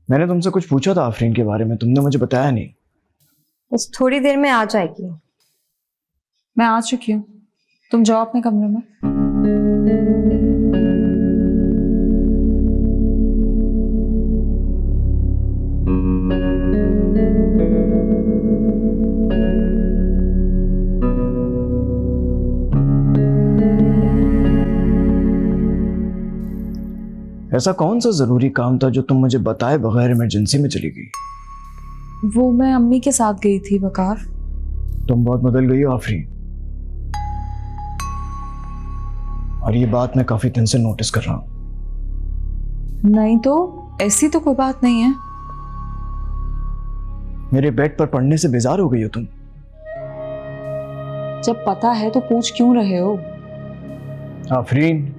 मैंने तुमसे कुछ पूछा था आफरीन के बारे में, तुमने मुझे बताया नहीं। बस थोड़ी देर में आ जाएगी। मैं आ चुकी हूँ, तुम जाओ अपने कमरे में। ऐसा कौन सा जरूरी काम था जो तुम मुझे बताए बगैर इमरजेंसी में चली गई? वो मैं अम्मी के साथ गई थी वकार। तुम बहुत बदल गई हो आफरीन, और ये बात मैं काफी दिन से नोटिस कर रहा हूं। नहीं तो ऐसी तो कोई बात नहीं है। मेरे बेड पर पड़ने से बेजार हो गई हो तुम। जब पता है तो पूछ क्यों रहे हो? आफरीन,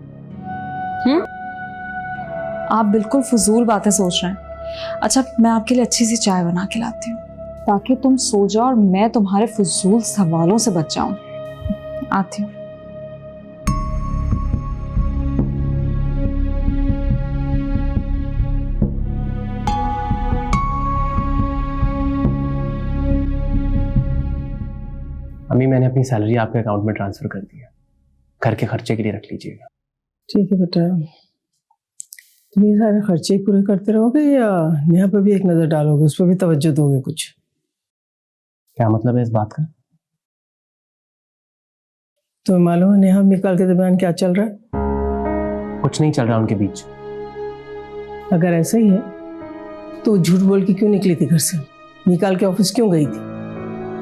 आप बिल्कुल फजूल बातें सोच रहे हैं। अच्छा, मैं आपके लिए अच्छी सी चाय बना के लाती हूँ ताकि तुम सो जाओ और मैं तुम्हारे फजूल सवालों से बच जाऊं। आती हूँ। अम्मी, मैंने अपनी सैलरी आपके अकाउंट में ट्रांसफर कर दी है, घर के खर्चे के लिए रख लीजिएगा। ठीक है बेटा, तुम ये सारे खर्चे पूरे करते रहोगे या नेहा पर भी एक नज़र डालोगे, उस पर भी तवज्जो दोगे कुछ? क्या मतलब है इस बात का? तुम्हें मालूम है नेहा निकाल के दरमियान क्या चल रहा है? कुछ नहीं चल रहा उनके बीच। अगर ऐसा ही है तो झूठ बोल के क्यों निकली थी घर से? निकाल के ऑफिस क्यों गई थी?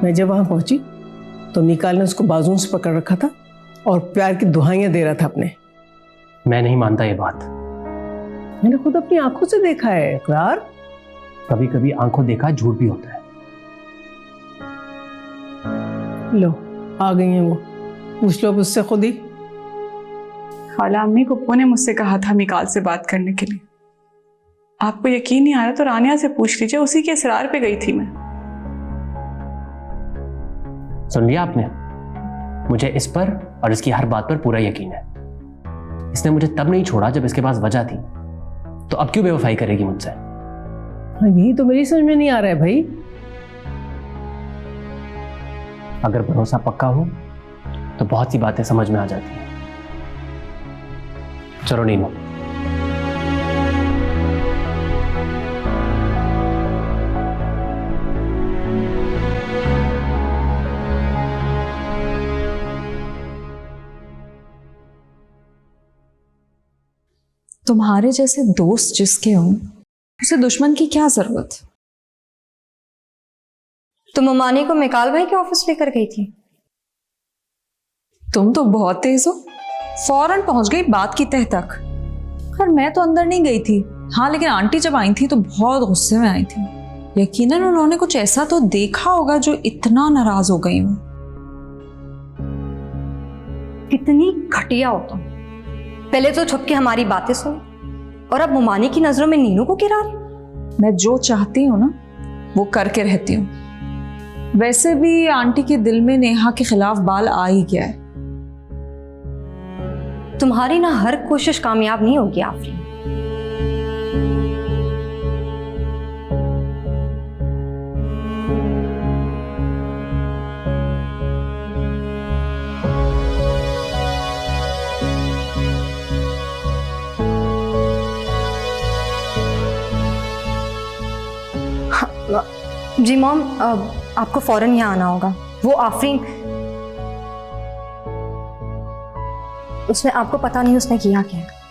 मैं जब वहाँ पहुंची तो निकाल ने उसको बाजुओं से पकड़ रखा था और प्यार की दुहाइयाँ दे रहा था अपने। मैं नहीं मानता ये बात। मैंने खुद अपनी आंखों से देखा है इकरार। कभी कभी आंखों देखा झूठ भी होता है। लो आ गई हैं वो, पूछ लो अब उससे खुद ही। खाला अम्मी, पप्पू ने मुझसे कहा था मिकाल से बात करने के लिए। आपको यकीन नहीं आ रहा तो रानिया से पूछ लीजिए, उसी के इसरार पे गई थी मैं। सुन लिया आपने? मुझे इस पर और इसकी हर बात पर पूरा यकीन है। इसने मुझे तब नहीं छोड़ा जब इसके पास वजह थी, तो अब क्यों बेवफाई करेगी मुझसे? हाँ, यही तो मेरी समझ में नहीं आ रहा है भाई। अगर भरोसा पक्का हो तो बहुत सी बातें समझ में आ जाती हैं। चलो नीनो। तुम्हारे जैसे दोस्त जिसके हों उसे दुश्मन की क्या जरूरत? तुम अमानी को मिकाल भाई के ऑफिस लेकर गई थी? तुम तो बहुत तेज हो, फौरन पहुंच गई बात की तह तक। खैर मैं तो अंदर नहीं गई थी, हाँ लेकिन आंटी जब आई थी तो बहुत गुस्से में आई थी। यकीनन उन्होंने कुछ ऐसा तो देखा होगा जो इतना नाराज हो गई हूँ। कितनी घटिया हो तुम। पहले तो छुप के हमारी बातें सुन और अब मुमानी की नजरों में नीनू को गिरा रही। मैं जो चाहती हूँ ना वो करके रहती हूँ। वैसे भी आंटी के दिल में नेहा के खिलाफ बाल आ ही गया है। तुम्हारी ना हर कोशिश कामयाब नहीं होगी आफरीन। जी मॉम, आपको फौरन यहाँ आना होगा। वो आफरीन, उसने, आपको पता नहीं उसने किया क्या है।